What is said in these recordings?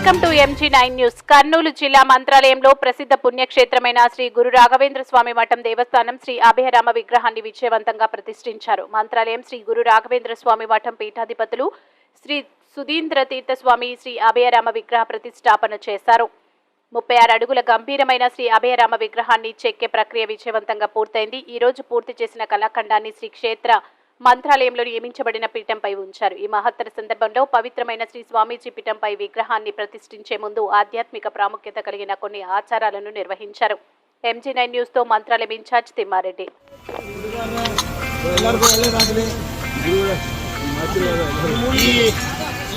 Welcome to MG9 news. Kurnool జిల్లా మంత్రాలయంలో ప్రసిద్ధ పుణ్యక్షేత్రమైన శ్రీ గురు రాఘవేంద్ర స్వామి మఠం దేవస్థానం శ్రీ అభయరామ విగ్రహాన్ని విజయవంతంగా ప్రతిష్ఠించారు. మంత్రాలయం శ్రీ గురు రాఘవేంద్ర స్వామి మఠం పీఠాధిపతులు శ్రీ సుధీంద్ర తీర్థ స్వామి శ్రీ అభయరామ విగ్రహ ప్రతిష్టాపన చేశారు. 36 అడుగుల గంభీరమైన శ్రీ అభయరామ విగ్రహాన్ని చెక్కే ప్రక్రియ విజయవంతంగా పూర్తయింది. ఈ రోజు పూర్తి చేసిన కళాఖండాన్ని శ్రీ క్షేత్ర మంత్రాలయంలో నియమించబడిన పీఠంపై ఉంచారు. ఈ మహత్తర సందర్భంలో పవిత్రమైన శ్రీ స్వామీజీ పీఠంపై విగ్రహాన్ని ప్రతిష్ఠించే ముందు ఆధ్యాత్మిక ప్రాముఖ్యత కలిగిన కొన్ని ఆచారాలను నిర్వహించారు. MG9 న్యూస్ తో మంత్రాలయం ఇన్ఛార్జ్ తిమ్మారెడ్డి.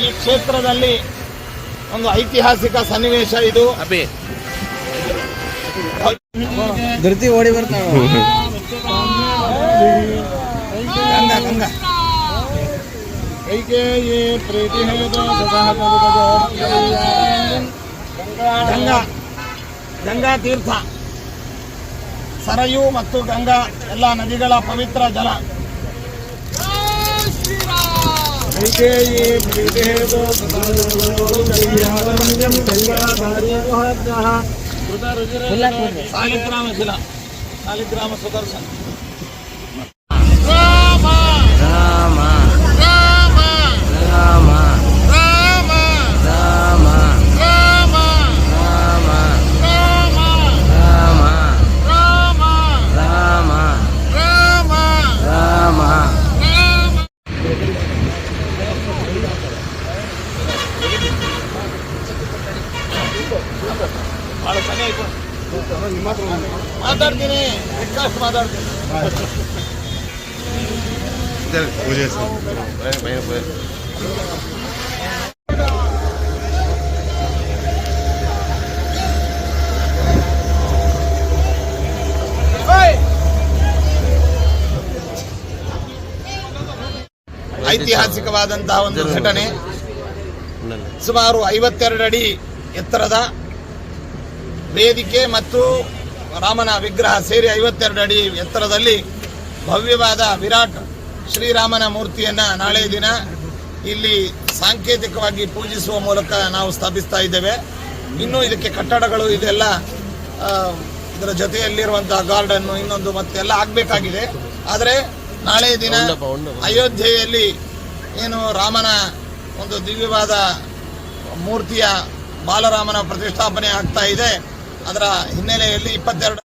ಈ ಕ್ಷೇತ್ರದಲ್ಲಿ ಒಂದು ಐತಿಹಾಸಿಕ ಸನ್ನಿವೇಶ ಇದು. ಧೃತಿ ಓಡಿ ಬರ್ತಾವ ಗಂಗಾ ಕೈಗೆ ಪ್ರೀತಿ ಗಂಗಾ ತೀರ್ಥ, ಸರಯು ಮತ್ತು ಗಂಗಾ ಎಲ್ಲ ನದಿಗಳ ಪವಿತ್ರ ಜಲ. ಸಾಲಿಗ್ರಾಮ ಶಿಲಾ, ಸಾಲಿಗ್ರಾಮ ಸುದರ್ಶನ. ಮಾತಾಡ್ತೀನಿ, ರಿಕ್ವೆಸ್ಟ್ ಮಾತಾಡ್ತೀನಿ. ಐತಿಹಾಸಿಕವಾದಂತಹ ಒಂದು ಘಟನೆ. ಸುಮಾರು 52 ಅಡಿ ಎತ್ತರದ ವೇದಿಕೆ ಮತ್ತು ರಾಮನ ವಿಗ್ರಹ ಸೇರಿ 52 ಅಡಿ ಎತ್ತರದಲ್ಲಿ ಭವ್ಯವಾದ ವಿರಾಟ್ ಶ್ರೀರಾಮನ ಮೂರ್ತಿಯನ್ನು ನಾಳೆ ದಿನ ಇಲ್ಲಿ ಸಾಂಕೇತಿಕವಾಗಿ ಪೂಜಿಸುವ ಮೂಲಕ ನಾವು ಸ್ಥಾಪಿಸ್ತಾ ಇದ್ದೇವೆ. ಇನ್ನು ಇದಕ್ಕೆ ಕಟ್ಟಡಗಳು ಇದೆಲ್ಲ ಇದರ ಜೊತೆಯಲ್ಲಿರುವಂತಹ ಗಾರ್ಡನ್ನು ಇನ್ನೊಂದು ಮತ್ತೆಲ್ಲ ಆಗಬೇಕಾಗಿದೆ. ಆದರೆ ನಾಳೆ ದಿನ ಅಯೋಧ್ಯೆಯಲ್ಲಿ ಏನು ರಾಮನ ಒಂದು ದಿವ್ಯವಾದ ಮೂರ್ತಿಯ ಬಾಲರಾಮನ ಪ್ರತಿಷ್ಠಾಪನೆ ಆಗ್ತಾ ಇದೆ. ಅದರ ಹಿನ್ನೆಲೆಯಲ್ಲಿ 22